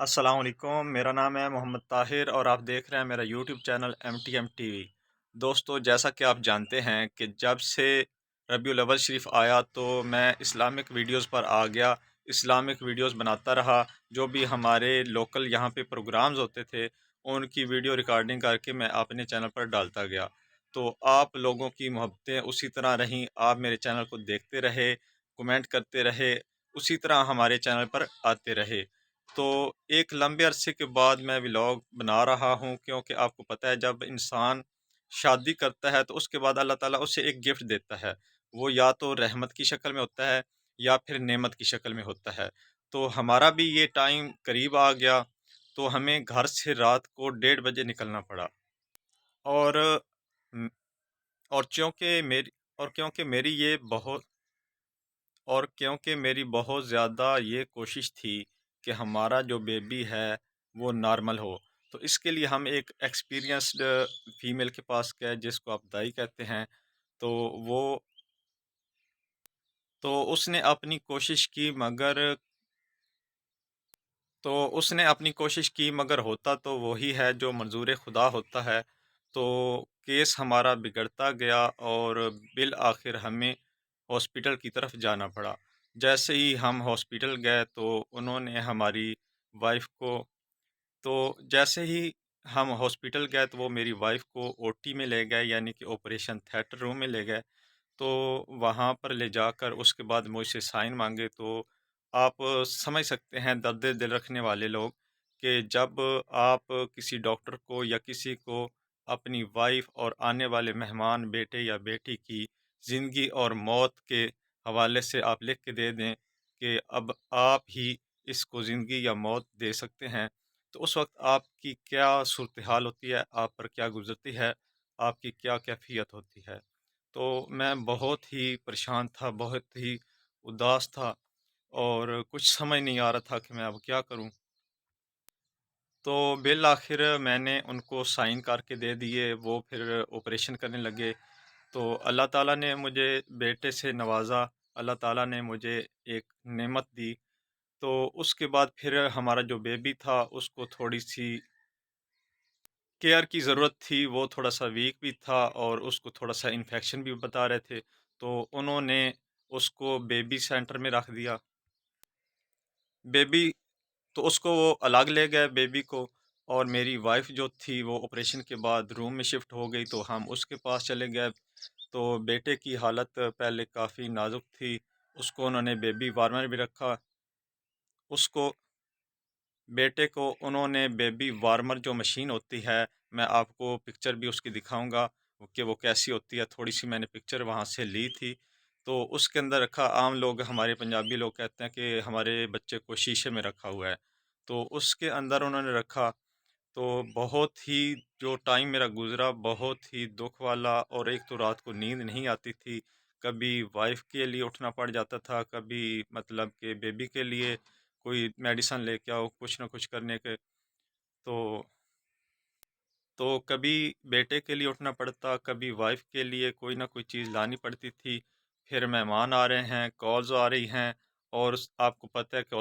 السلام علیکم، میرا نام ہے محمد طاہر اور آپ دیکھ رہے ہیں میرا YouTube channel MTM T V. دوستو، جیسا کہ آپ جانتے ہیں کہ جب سے ربیع الاول شریف آیا تو میں اسلامک ویڈیوز پر آ گیا، اسلامک ویڈیوز بناتا رہا۔ جو بھی ہمارے لوکل یہاں پہ پروگرامز ہوتے تھے ان کی ویڈیو ریکارڈنگ کر کے میں اپنے چینل پر ڈالتا گیا۔ تو آپ لوگوں کی محبتیں اسی طرح رہیں، آپ میرے چینل کو دیکھتے رہے، کمنٹ کرتے رہے، اسی طرح ہمارے چینل پر آتے رہے۔ تو ایک لمبے عرصے کے بعد میں ولاگ بنا رہا ہوں، کیونکہ آپ کو پتہ ہے جب انسان شادی کرتا ہے تو اس کے بعد اللہ تعالیٰ اسے ایک گفٹ دیتا ہے، وہ یا تو رحمت کی شکل میں ہوتا ہے یا پھر نعمت کی شکل میں ہوتا ہے۔ تو ہمارا بھی یہ ٹائم قریب آ گیا، تو ہمیں گھر سے رات کو 1:30 بجے نکلنا پڑا۔ اور اور چونکہ میری اور کیونکہ میری یہ بہت اور کیونکہ میری بہت زیادہ یہ کوشش تھی کہ ہمارا جو بیبی ہے وہ نارمل ہو، تو اس کے لیے ہم ایک ایکسپیرینسڈ فیمیل کے پاس گئے جس کو آپ دائی کہتے ہیں۔ تو وہ تو اس نے اپنی کوشش کی مگر ہوتا تو وہی ہے جو منظور خدا ہوتا ہے۔ تو کیس ہمارا بگڑتا گیا اور بالآخر ہمیں ہاسپٹل کی طرف جانا پڑا۔ جیسے ہی ہم ہاسپٹل گئے تو انہوں نے ہماری وائف کو تو جیسے ہی ہم ہاسپٹل گئے تو وہ میری وائف کو OT میں لے گئے، یعنی کہ آپریشن تھیٹر روم میں لے گئے۔ تو وہاں پر لے جا کر اس کے بعد مجھ سے سائن مانگے۔ تو آپ سمجھ سکتے ہیں درد دل رکھنے والے لوگ کہ جب آپ کسی ڈاکٹر کو یا کسی کو اپنی وائف اور آنے والے مہمان بیٹے یا بیٹی کی زندگی اور موت کے حوالے سے آپ لکھ کے دے دیں کہ اب آپ ہی اس کو زندگی یا موت دے سکتے ہیں، تو اس وقت آپ کی کیا صورتحال ہوتی ہے، آپ پر کیا گزرتی ہے، آپ کی کیا کیفیت ہوتی ہے۔ تو میں بہت ہی پریشان تھا، بہت ہی اداس تھا اور کچھ سمجھ نہیں آ رہا تھا کہ میں اب کیا کروں۔ تو بالآخر میں نے ان کو سائن کر کے دے دیے، وہ پھر آپریشن کرنے لگے۔ تو اللہ تعالیٰ نے مجھے بیٹے سے نوازا، اللہ تعالیٰ نے مجھے ایک نعمت دی۔ تو اس کے بعد پھر ہمارا جو بیبی تھا اس کو تھوڑی سی کیئر کی ضرورت تھی، وہ تھوڑا سا ویک بھی تھا اور اس کو تھوڑا سا انفیکشن بھی بتا رہے تھے۔ تو انہوں نے اس کو بیبی سینٹر میں رکھ دیا۔ بیبی تو اس کو وہ الگ لے گئے بیبی کو، اور میری وائف جو تھی وہ آپریشن کے بعد روم میں شفٹ ہو گئی، تو ہم اس کے پاس چلے گئے۔ تو بیٹے کی حالت پہلے کافی نازک تھی، اس کو انہوں نے بیبی وارمر بھی رکھا۔ اس کو بیٹے کو انہوں نے بیبی وارمر جو مشین ہوتی ہے، میں آپ کو پکچر بھی اس کی دکھاؤں گا کہ وہ کیسی ہوتی ہے، تھوڑی سی میں نے پکچر وہاں سے لی تھی۔ تو اس کے اندر رکھا، عام لوگ ہمارے پنجابی لوگ کہتے ہیں کہ ہمارے بچے کو شیشے میں رکھا ہوا ہے، تو اس کے اندر انہوں نے رکھا۔ تو بہت ہی جو ٹائم میرا گزرا بہت ہی دکھ والا، اور ایک تو رات کو نیند نہیں آتی تھی، کبھی وائف کے لیے اٹھنا پڑ جاتا تھا، کبھی مطلب کہ بیبی کے لیے کوئی میڈیسن لے کے آؤ، کچھ نہ کچھ کرنے کے۔ تو کبھی بیٹے کے لیے اٹھنا پڑتا، کبھی وائف کے لیے کوئی نہ کوئی چیز لانی پڑتی تھی، پھر مہمان آ رہے ہیں، کالز آ رہی ہیں، اور آپ کو پتہ ہے کہ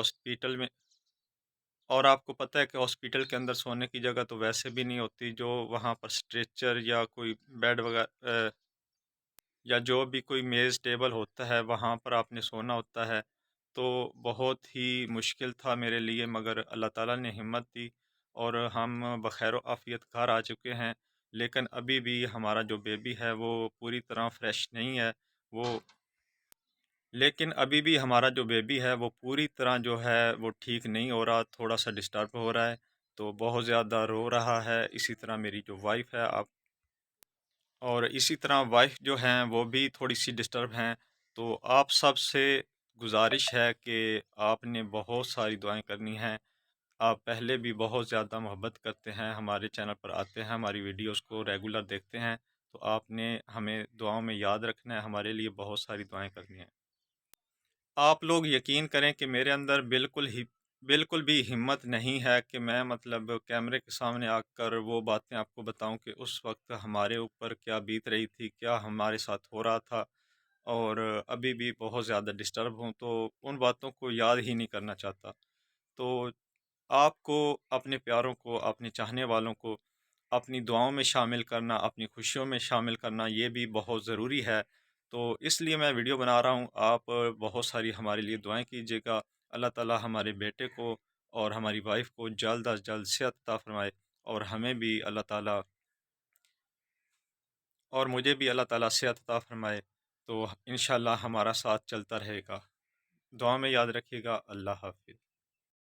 ہاسپیٹل کے اندر سونے کی جگہ تو ویسے بھی نہیں ہوتی، جو وہاں پر اسٹریچر یا کوئی بیڈ وغیرہ یا جو بھی کوئی میز ٹیبل ہوتا ہے وہاں پر آپ نے سونا ہوتا ہے۔ تو بہت ہی مشکل تھا میرے لیے، مگر اللہ تعالیٰ نے ہمت دی اور ہم بخیر و عافیت گھر آ چکے ہیں۔ لیکن ابھی بھی ہمارا جو بیبی ہے وہ پوری طرح فریش نہیں ہے، وہ پوری طرح جو ہے وہ ٹھیک نہیں ہو رہا، تھوڑا سا ڈسٹرب ہو رہا ہے، تو بہت زیادہ رو رہا ہے۔ اسی طرح میری جو وائف ہے اور اسی طرح وائف جو ہیں وہ بھی تھوڑی سی ڈسٹرب ہیں۔ تو آپ سب سے گزارش ہے کہ آپ نے بہت ساری دعائیں کرنی ہیں۔ آپ پہلے بھی بہت زیادہ محبت کرتے ہیں، ہمارے چینل پر آتے ہیں، ہماری ویڈیوز کو ریگولر دیکھتے ہیں، تو آپ نے ہمیں دعاؤں میں یاد رکھنا ہے، ہمارے لیے بہت ساری دعائیں کرنی ہیں۔ آپ لوگ یقین کریں کہ میرے اندر بالکل بھی ہمت نہیں ہے کہ میں مطلب کیمرے کے سامنے آ کر وہ باتیں آپ کو بتاؤں کہ اس وقت ہمارے اوپر کیا بیت رہی تھی، کیا ہمارے ساتھ ہو رہا تھا، اور ابھی بھی بہت زیادہ ڈسٹرب ہوں تو ان باتوں کو یاد ہی نہیں کرنا چاہتا۔ تو آپ کو اپنے پیاروں کو، اپنے چاہنے والوں کو اپنی دعاؤں میں شامل کرنا، اپنی خوشیوں میں شامل کرنا، یہ بھی بہت ضروری ہے۔ تو اس لیے میں ویڈیو بنا رہا ہوں۔ آپ بہت ساری ہمارے لیے دعائیں کیجیے گا۔ اللہ تعالی ہمارے بیٹے کو اور ہماری وائف کو جلد از جلد صحت عطا فرمائے، اور ہمیں بھی اللہ تعالی اور مجھے بھی اللہ تعالی صحت عطا فرمائے۔ تو انشاءاللہ ہمارا ساتھ چلتا رہے گا۔ دعا میں یاد رکھیے گا۔ اللہ حافظ۔